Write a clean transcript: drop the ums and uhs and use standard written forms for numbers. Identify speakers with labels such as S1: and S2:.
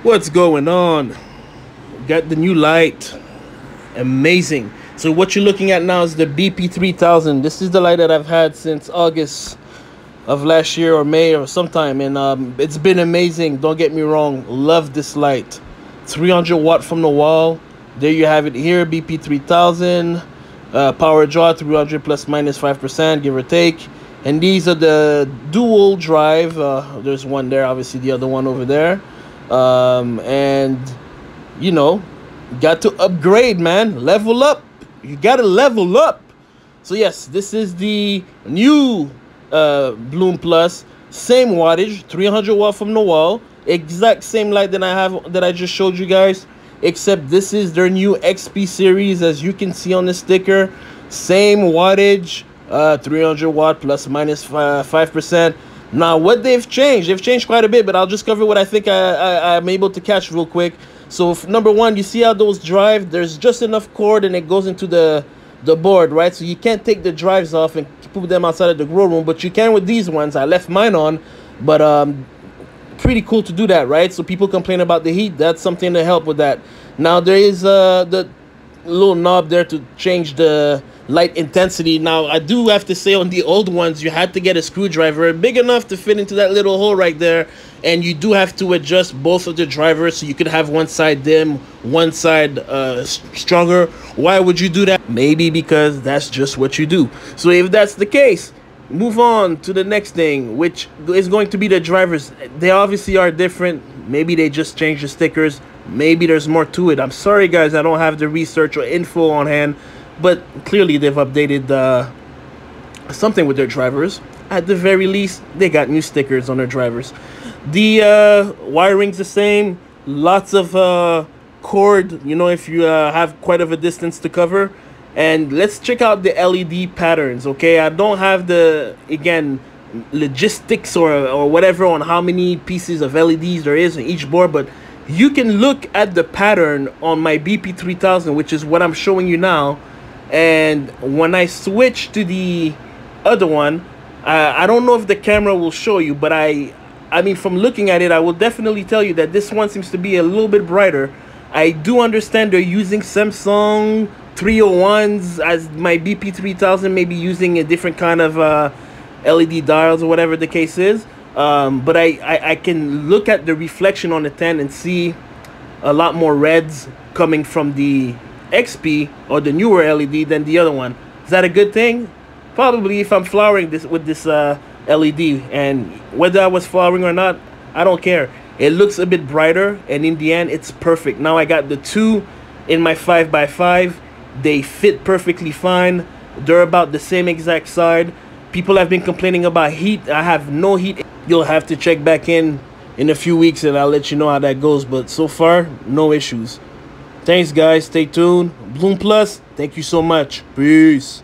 S1: What's going on? Got the new light. Amazing. So what you're looking at now is the BP3000. This is the light that I've had since August of last year or May or sometime, and it's been amazing. Don't get me wrong, love this light. 300 watt from the wall. There you have it here, BP3000. Power draw 300 plus minus 5%, give or take. And these are the dual drive. There's one there, obviously the other one over there. And you know, got to upgrade, man. Level up. You gotta level up. So yes, this is the new Bloom Plus. Same wattage, 300 watt from the wall. Exact same light that I just showed you guys, except this is their new XP series, as you can see on the sticker. Same wattage, 300 watt plus minus 5%. Now what they've changed quite a bit, but I'll just cover what I think I'm able to catch real quick. So number one, you see how those drive, there's just enough cord and it goes into the board, right? So you can't take the drives off and put them outside of the grow room, but you can with these ones. I left mine on, but pretty cool to do that, right? So people complain about the heat. That's something to help with that. Now there is the little knob there to change the light intensity. Now I do have to say, on the old ones you had to get a screwdriver big enough to fit into that little hole right there, and you do have to adjust both of the drivers so you could have one side dim, one side stronger. Why would you do that? Maybe because that's just what you do. So if that's the case, move on to the next thing, which is going to be the drivers. They obviously are different. Maybe they just changed the stickers. Maybe there's more to it. I'm sorry guys, I don't have the research or info on hand, but clearly they've updated something with their drivers. At the very least, they got new stickers on their drivers. The wiring's the same. Lots of cord, you know, if you have quite of a distance to cover. And let's check out the LED patterns, okay? I don't have the, again, logistics or whatever on how many pieces of LEDs there is on each board, but you can look at the pattern on my BP3000, which is what I'm showing you now. And when I switch to the other one, I don't know if the camera will show you, but I mean, from looking at it, I will definitely tell you that this one seems to be a little bit brighter. I do understand they're using Samsung 301s as my BP3000, maybe using a different kind of LED dials or whatever the case is. But I can look at the reflection on the 10 and see a lot more reds coming from the XP or the newer LED than the other one. Is that a good thing? Probably, if I'm flowering this with this LED, and whether I was flowering or not, I don't care. It looks a bit brighter, and in the end, it's perfect. Now I got the two in my 5x5. They fit perfectly fine. They're about the same exact side. People have been complaining about heat. I have no heat. You'll have to check back in a few weeks, and I'll let you know how that goes. But so far, no issues. Thanks, guys. Stay tuned. Bloom Plus, thank you so much. Peace.